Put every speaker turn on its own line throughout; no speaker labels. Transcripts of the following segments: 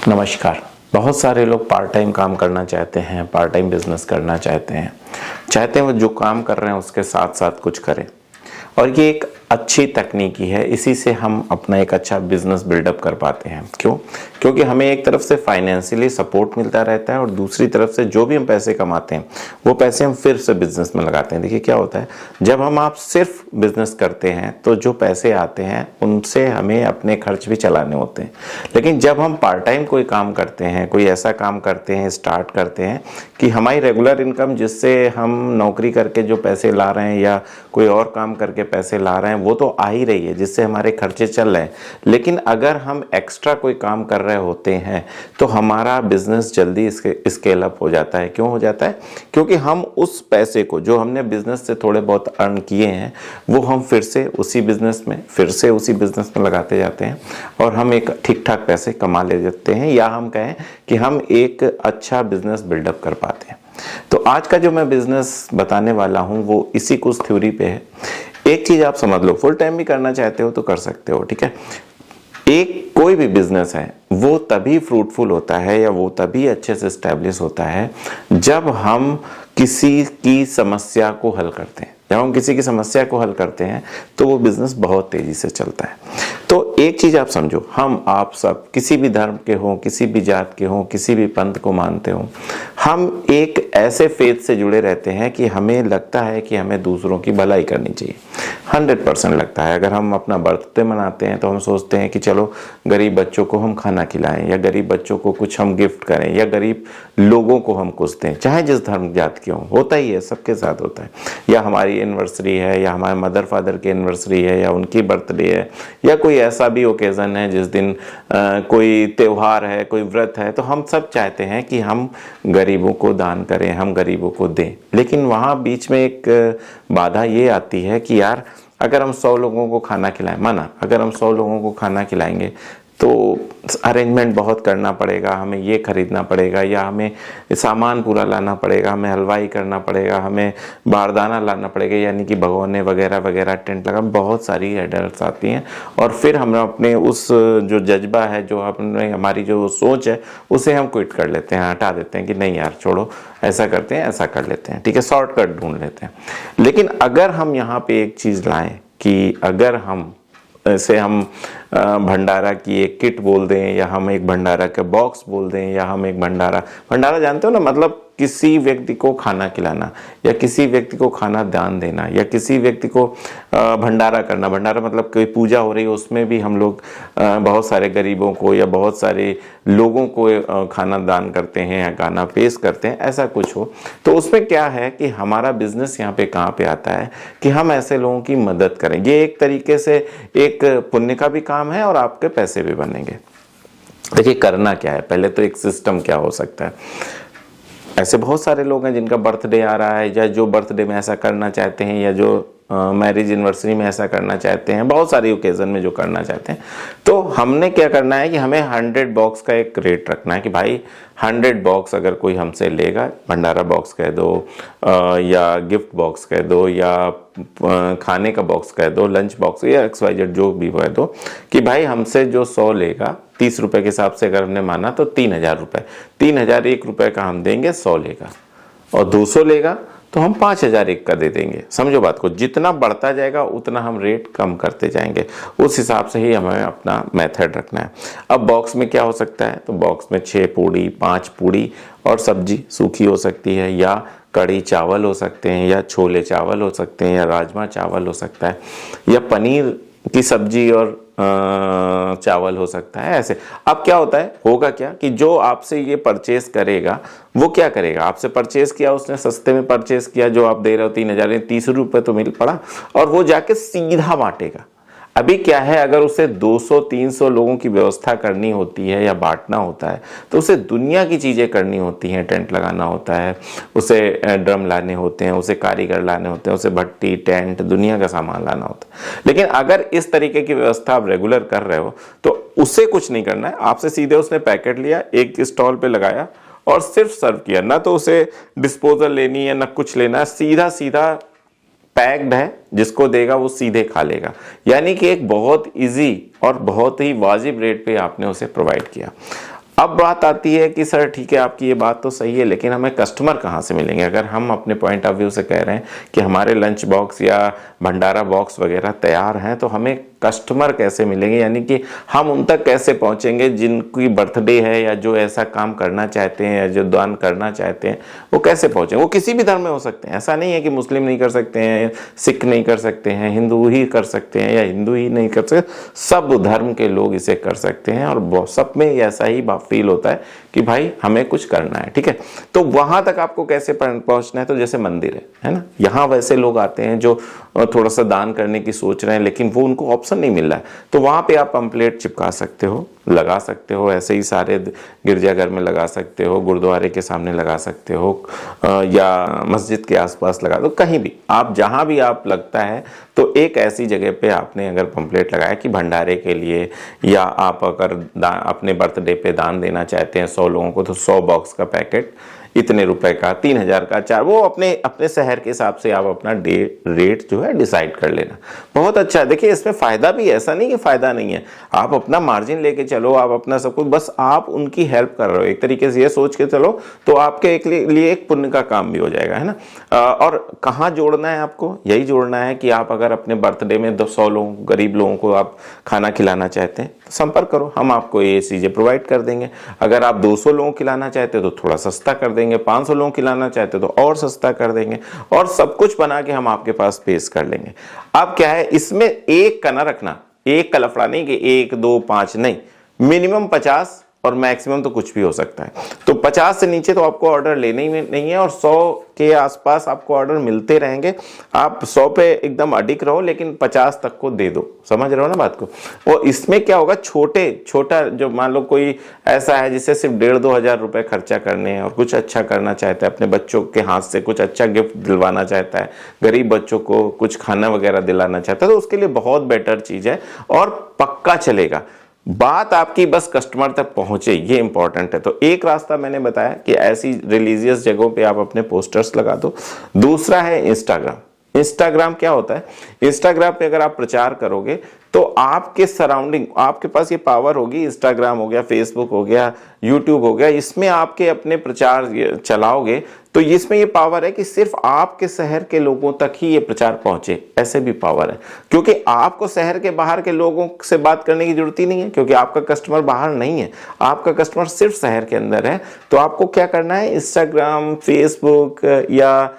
नमस्कार। बहुत सारे लोग पार्ट टाइम काम करना चाहते हैं, पार्ट टाइम बिजनेस करना चाहते हैं वो जो काम कर रहे हैं उसके साथ साथ कुछ करें। और ये एक अच्छी तकनीकी है, इसी से हम अपना एक अच्छा बिजनेस बिल्डअप कर पाते हैं। क्यों? क्योंकि हमें एक तरफ से फाइनेंशियली सपोर्ट मिलता रहता है और दूसरी तरफ से जो भी हम पैसे कमाते हैं वो पैसे हम फिर से बिजनेस में लगाते हैं। देखिए क्या होता है, जब आप सिर्फ बिजनेस करते हैं तो जो पैसे आते हैं उनसे हमें अपने खर्च भी चलाने होते हैं। लेकिन जब हम पार्ट टाइम कोई काम करते हैं, कोई ऐसा काम करते हैं, स्टार्ट करते हैं कि हमारी रेगुलर इनकम जिससे हम नौकरी करके जो पैसे ला रहे हैं या कोई और काम करके पैसे ला रहे हैं वो तो आ ही रही है जिससे हमारे खर्चे चल रहे हैं। लेकिन अगर हम एक्स्ट्रा कोई काम कर रहे होते हैं तो हमारा बिजनेस जल्दी स्केल अप हो जाता है। क्यों हो जाता है? क्योंकि हम उस पैसे को जो हमने बिजनेस से थोड़े बहुत अर्न किए हैं वो हम फिर से उसी बिजनेस में लगाते जाते हैं और हम एक ठीक ठाक पैसे कमा ले जाते हैं, या हम कहें कि हम एक अच्छा बिजनेस बिल्डअप कर पाते हैं। तो आज का जो मैं बिजनेस बताने वाला हूं वो इसी कुछ थ्योरी पे है। एक चीज आप समझ लो, फुल टाइम भी करना चाहते हो तो कर सकते हो, ठीक है। एक कोई भी बिजनेस है वो तभी फ्रूटफुल होता है या वो तभी अच्छे से स्टैब्लिश होता है जब हम किसी की समस्या को हल करते हैं। जब हम किसी की समस्या को हल करते हैं तो वो बिजनेस बहुत तेजी से चलता है। तो एक चीज आप समझो, आप सब किसी भी धर्म के हो, किसी भी जात के हो, किसी भी पंथ को मानते हो, हम एक ऐसे फेथ से जुड़े रहते हैं कि हमें लगता है कि हमें दूसरों की भलाई करनी चाहिए। 100% लगता है। अगर हम अपना बर्थडे मनाते हैं तो हम सोचते हैं कि चलो गरीब बच्चों को हम खाना खिलाएं, या गरीब बच्चों को कुछ हम गिफ्ट करें, या गरीब लोगों को हम कुछ दें, चाहे जिस धर्म जात के हों। होता ही है, सबके साथ होता है। या हमारी एनिवर्सरी है, या हमारे मदर फादर की एनिवर्सरी है, या उनकी बर्थडे है, या कोई ऐसा भी ओकेजन है जिस दिन कोई त्योहार है, कोई व्रत है, तो हम सब चाहते हैं कि हम गरीबों को दान करें, हम गरीबों को दें। लेकिन वहाँ बीच में एक बाधा ये आती है कि यार अगर हम 100 लोगों को खाना खिलाएं, माना अगर हम 100 लोगों को खाना खिलाएंगे तो अरेंजमेंट बहुत करना पड़ेगा, हमें ये खरीदना पड़ेगा, या हमें सामान पूरा लाना पड़ेगा, हमें हलवाई करना पड़ेगा, हमें बारदाना लाना पड़ेगा, यानी कि भगोने वगैरह वगैरह, टेंट लगा, बहुत सारी हेडल्स आती हैं। और फिर हम अपने उस जो जज्बा है, जो अपने हमारी जो सोच है उसे हम क्विट कर लेते हैं, हटा देते हैं कि नहीं यार छोड़ो, ऐसा करते हैं, ऐसा कर लेते हैं, ठीक है, शॉर्टकट ढूंढ लेते हैं। लेकिन अगर हम यहाँ पे एक चीज़ लाएं कि अगर हम ऐसे हम भंडारा की एक किट बोल दें, या हम एक भंडारा का बॉक्स बोल दें, या हम एक भंडारा जानते हो ना, मतलब किसी व्यक्ति को खाना खिलाना, या किसी व्यक्ति को खाना दान देना, या किसी व्यक्ति को भंडारा करना। भंडारा मतलब कोई पूजा हो रही है उसमें भी हम लोग बहुत सारे गरीबों को या बहुत सारे लोगों को खाना दान करते हैं या खाना पेश करते हैं, ऐसा कुछ हो। तो उसमें क्या है कि हमारा बिजनेस यहाँ पे कहाँ पे आता है कि हम ऐसे लोगों की मदद करें। ये एक तरीके से एक पुण्य का भी काम है और आपके पैसे भी बनेंगे। देखिए करना क्या है, पहले तो एक सिस्टम क्या हो सकता है। ऐसे बहुत सारे लोग हैं जिनका बर्थडे आ रहा है, या जो बर्थडे में ऐसा करना चाहते हैं, या जो मैरिज एनिवर्सरी में ऐसा करना चाहते हैं, बहुत सारी ओकेजन में जो करना चाहते हैं। तो हमने क्या करना है कि हमें 100 बॉक्स का एक रेट रखना है कि भाई 100 बॉक्स अगर कोई हमसे लेगा, भंडारा बॉक्स कह दो, या गिफ्ट बॉक्स कह दो, या खाने का बॉक्स कह दो, लंच बॉक्स, या XYZ जो भी कह दो, कि भाई हमसे जो 100 लेगा 30 रुपए के हिसाब से अगर हमने माना तो 3000 रुपए, 3001 रुपए का हम देंगे, 100 लेगा, और 200 लेगा तो हम 5001 का दे देंगे। समझो बात को, जितना बढ़ता जाएगा उतना हम रेट कम करते जाएंगे। उस हिसाब से ही हमें अपना मेथड रखना है। अब बॉक्स में क्या हो सकता है, तो बॉक्स में 6 पूड़ी, 5 पूड़ी और सब्जी सूखी हो सकती है, या कड़ी चावल हो सकते हैं, या छोले चावल हो सकते हैं, या राजमा चावल हो सकता है, या पनीर की सब्जी और चावल हो सकता है। ऐसे अब क्या होता है, होगा क्या कि जो आपसे ये परचेस करेगा वो क्या करेगा, आपसे परचेस किया, उसने सस्ते में परचेस किया, जो आप दे रहे हो 3000, 30 रुपये तो मिल पड़ा, और वो जाके सीधा बांटेगा। अभी क्या है, अगर उसे 200-300 लोगों की व्यवस्था करनी होती है या बांटना होता है तो उसे दुनिया की चीज़ें करनी होती हैं। टेंट लगाना होता है, उसे ड्रम लाने होते हैं, उसे कारीगर लाने होते हैं, उसे भट्टी, टेंट, दुनिया का सामान लाना होता है। लेकिन अगर इस तरीके की व्यवस्था आप रेगुलर कर रहे हो तो उसे कुछ नहीं करना है, आपसे सीधे उसने पैकेट लिया, एक स्टॉल पे लगाया और सिर्फ सर्व किया। ना तो उसे डिस्पोजल लेनी है, ना कुछ लेना है, सीधा सीधा पैक्ड है, जिसको देगा वो सीधे खा लेगा। यानी कि एक बहुत इजी और बहुत ही वाजिब रेट पे आपने उसे प्रोवाइड किया। अब बात आती है कि सर ठीक है, आपकी ये बात तो सही है, लेकिन हमें कस्टमर कहाँ से मिलेंगे? अगर हम अपने पॉइंट ऑफ व्यू से कह रहे हैं कि हमारे लंच बॉक्स या भंडारा बॉक्स वगैरह तैयार हैं, तो हमें कस्टमर कैसे मिलेंगे? यानी कि हम उन तक कैसे पहुंचेंगे जिनकी बर्थडे है या जो ऐसा काम करना चाहते हैं या जो दान करना चाहते हैं, वो कैसे पहुंचेंगे? वो किसी भी धर्म में हो सकते हैं, ऐसा नहीं है कि मुस्लिम नहीं कर सकते हैं, सिख नहीं कर सकते हैं, हिंदू ही कर सकते हैं या हिंदू ही नहीं कर सकते, सब धर्म के लोग इसे कर सकते हैं। और सब में ऐसा ही फील होता है कि भाई हमें कुछ करना है, ठीक है। तो वहां तक आपको कैसे पहुंचना है? तो जैसे मंदिर है ना, यहाँ वैसे लोग आते हैं जो थोड़ा सा दान करने की सोच रहे हैं, लेकिन वो उनको ऑप्शन नहीं मिल रहा है, तो वहां पे आप पंपलेट चिपका सकते हो, लगा सकते हो। ऐसे ही सारे गिरजाघर में लगा सकते हो, गुरुद्वारे के सामने लगा सकते हो, या मस्जिद के आसपास लगा दो, कहीं भी आप जहां भी आप लगता है। तो एक ऐसी जगह पे आपने अगर पंपलेट लगाया कि भंडारे के लिए, या आप अगर अपने बर्थडे पे दान देना चाहते हैं 100 लोगों को, तो 100 बॉक्स का पैकेट इतने रुपए का, 3000 का, 4, वो अपने अपने शहर के हिसाब से आप अपना रेट जो है डिसाइड कर लेना। बहुत अच्छा है। देखिए इसमें फायदा भी, ऐसा नहीं कि फायदा नहीं है, आप अपना मार्जिन लेके चलो, आप अपना सब कुछ, बस आप उनकी हेल्प कर रहे हो एक तरीके से, ये सोच के चलो, तो आपके एक लिए एक पुण्य का काम भी हो जाएगा, है ना। और कहाँ जोड़ना है आपको? यही जोड़ना है कि आप अगर अपने बर्थडे में 100 लोगों, गरीब लोगों को आप खाना खिलाना चाहते हैं, संपर्क करो, हम आपको ये चीजें प्रोवाइड कर देंगे। अगर आप 200 लोगों को खिलाना चाहते हो तो थोड़ा सस्ता कर देंगे, 500 लोगों को खिलाना चाहते हो तो और सस्ता कर देंगे, और सब कुछ बना के हम आपके पास पेश कर लेंगे। अब क्या है, इसमें एक का ना रखना, एक का लफड़ा नहीं कि 1 2 5 नहीं, मिनिमम 50 और मैक्सिमम तो कुछ भी हो सकता है। तो 50 से नीचे तो आपको ऑर्डर लेने ही नहीं है, और 100 के आसपास आपको ऑर्डर मिलते रहेंगे। आप 100 पे एकदम अडिग रहो, लेकिन 50 तक को दे दो, समझ रहे हो ना बात को। और इसमें क्या होगा, छोटा जो मान लो कोई ऐसा है जिससे सिर्फ 1,500-2 हजार रुपए खर्चा करने हैं और कुछ अच्छा करना चाहता है, अपने बच्चों के हाथ से कुछ अच्छा गिफ्ट दिलवाना चाहता है, गरीब बच्चों को कुछ खाना वगैरह दिलाना चाहता है, तो उसके लिए बहुत बेटर चीज है और पक्का चलेगा। बात आपकी बस कस्टमर तक पहुंचे, ये इंपॉर्टेंट है। तो एक रास्ता मैंने बताया कि ऐसी रिलीजियस जगहों पे आप अपने पोस्टर्स लगा दो। दूसरा है इंस्टाग्राम। इंस्टाग्राम क्या होता है, इंस्टाग्राम पे अगर आप प्रचार करोगे तो आपके सराउंडिंग, आपके पास ये पावर होगी, इंस्टाग्राम हो गया, फेसबुक हो गया, यूट्यूब हो गया, इसमें आपके अपने प्रचार चलाओगे तो इसमें ये पावर है कि सिर्फ आपके शहर के लोगों तक ही ये प्रचार पहुंचे, ऐसे भी पावर है। क्योंकि आपको शहर के बाहर के लोगों से बात करने की जरूरत ही नहीं है, क्योंकि आपका कस्टमर बाहर नहीं है, आपका कस्टमर सिर्फ शहर के अंदर है। तो आपको क्या करना है, इंस्टाग्राम, फेसबुक या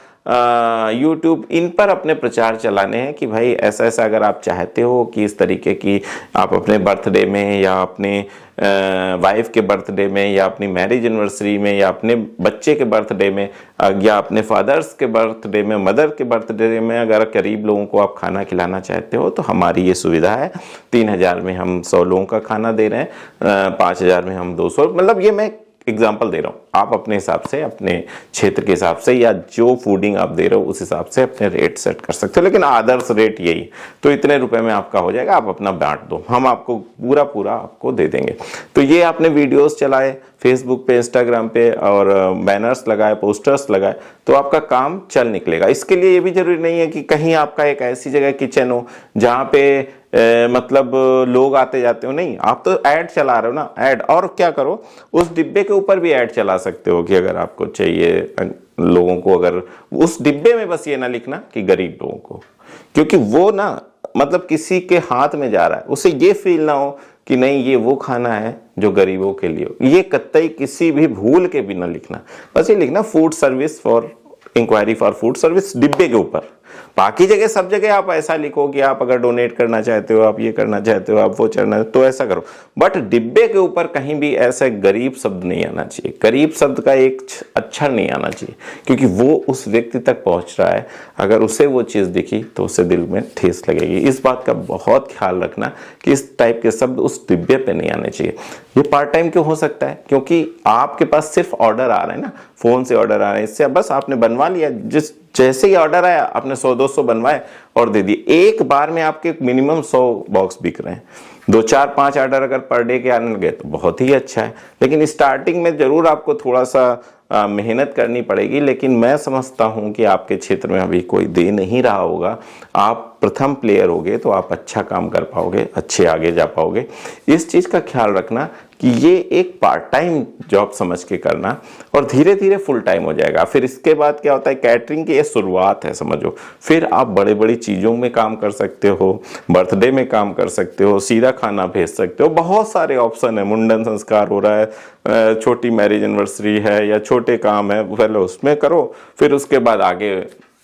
यूट्यूब, इन पर अपने प्रचार चलाने हैं कि भाई ऐसा ऐसा अगर आप चाहते हो कि इस तरीके की आप अपने बर्थडे में या अपने वाइफ के बर्थडे में या अपनी मैरिज एनिवर्सरी में या अपने बच्चे के बर्थडे में या अपने फादर्स के बर्थडे में, मदर के बर्थडे में अगर करीब लोगों को आप खाना खिलाना चाहते हो, तो हमारी ये सुविधा है। 3000 में हम 100 लोगों का खाना दे रहे हैं, 5000 में हम 200, मतलब ये मैं एग्जाम्पल दे रहा हूँ। आप अपने हिसाब से, अपने क्षेत्र के हिसाब से या जो फूडिंग आप दे रहे हो उस हिसाब से अपने रेट सेट कर सकते हो, लेकिन आदर्श रेट यही। तो इतने रुपए में आपका हो जाएगा, आप अपना बांट दो, हम आपको पूरा आपको दे देंगे। तो ये आपने वीडियोस चलाए फेसबुक पे, इंस्टाग्राम पे और बैनर्स लगाए, पोस्टर्स लगाए, तो आपका काम चल निकलेगा। इसके लिए ये भी जरूरी नहीं है कि कहीं आपका एक ऐसी जगह किचन हो जहाँ पे मतलब लोग आते जाते हो, नहीं, आप तो ऐड चला रहे हो ना, ऐड। और क्या करो, उस डिब्बे के ऊपर भी ऐड चला सकते हो कि अगर आपको चाहिए लोगों को, अगर उस डिब्बे में बस ये ना लिखना कि गरीब लोगों को, क्योंकि वो ना मतलब किसी के हाथ में जा रहा है, उसे ये फील ना हो कि नहीं ये वो खाना है जो गरीबों के लिए हो। ये कतई किसी भी भूल के भी ना लिखना, बस ये लिखना food service for enquiry for food service डिब्बे के ऊपर। बाकी जगह सब जगह आप ऐसा लिखो कि आप अगर डोनेट करना चाहते हो, आप ये करना चाहते हो, आप वो चढ़ना, तो ऐसा करो। बट डिब्बे के ऊपर कहीं भी ऐसा गरीब शब्द नहीं आना चाहिए, गरीब शब्द का एक अक्षर नहीं आना चाहिए, क्योंकि वो उस व्यक्ति तक पहुंच रहा है, अगर उसे वो चीज दिखी तो उसे दिल में ठेस लगेगी। इस बात का बहुत ख्याल रखना कि इस टाइप के शब्द उस डिब्बे पे नहीं आने चाहिए। ये पार्ट टाइम क्यों हो सकता है, क्योंकि आपके पास सिर्फ ऑर्डर आ रहे हैं ना, फोन से ऑर्डर आ रहे हैं, इससे बस आपने बनवा लिया, जैसे ही ऑर्डर आया आपने 100-200 बनवाए और दे दिए। एक बार में आपके मिनिमम 100 बॉक्स बिक रहे हैं। 2-4-5 ऑर्डर अगर पर डे के आने लगे तो बहुत ही अच्छा है, लेकिन स्टार्टिंग में जरूर आपको थोड़ा सा मेहनत करनी पड़ेगी। लेकिन मैं समझता हूं कि आपके क्षेत्र में अभी कोई दे नहीं रहा होगा, आप आप प्रथम प्लेयर होगे तो आप अच्छा काम कर पाओगे, अच्छे आगे जा पाओगे। इस चीज़ का ख्याल रखना कि ये एक पार्ट टाइम जॉब समझ के करना, और धीरे धीरे फुल टाइम हो जाएगा। फिर इसके बाद क्या होता है, कैटरिंग की ये शुरुआत है समझो, फिर आप बड़े बड़ी चीज़ों में काम कर सकते हो, बर्थडे में काम कर सकते हो, सीधा खाना भेज सकते हो, बहुत सारे ऑप्शन है। मुंडन संस्कार हो रहा है, छोटी मैरिज एनिवर्सरी है या छोटे काम है, पहले उसमें करो, फिर उसके बाद आगे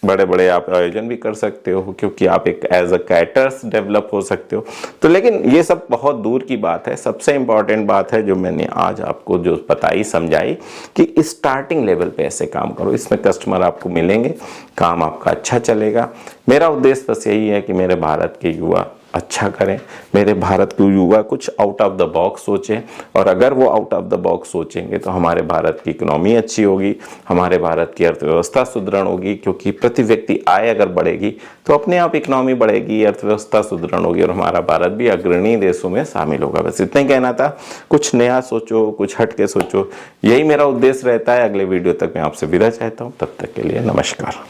बड़े बड़े आप आयोजन भी कर सकते हो, क्योंकि आप एक एज अ कैटर्स डेवलप हो सकते हो। तो लेकिन ये सब बहुत दूर की बात है। सबसे इंपॉर्टेंट बात है जो मैंने आज आपको जो बताई समझाई कि स्टार्टिंग लेवल पे ऐसे काम करो, इसमें कस्टमर आपको मिलेंगे, काम आपका अच्छा चलेगा। मेरा उद्देश्य बस यही है कि मेरे भारत के युवा अच्छा करें, मेरे भारत के युवा कुछ आउट ऑफ द बॉक्स सोचें, और अगर वो आउट ऑफ द बॉक्स सोचेंगे तो हमारे भारत की इकोनॉमी अच्छी होगी, हमारे भारत की अर्थव्यवस्था सुदृढ़ होगी, क्योंकि प्रति व्यक्ति आय अगर बढ़ेगी तो अपने आप इकोनॉमी बढ़ेगी, अर्थव्यवस्था सुदृढ़ होगी और हमारा भारत भी अग्रणी देशों में शामिल होगा। बस इतना ही कहना था, कुछ नया सोचो, कुछ हट के सोचो, यही मेरा उद्देश्य रहता है। अगले वीडियो तक मैं आपसे विदा चाहता हूँ, तब तक के लिए नमस्कार।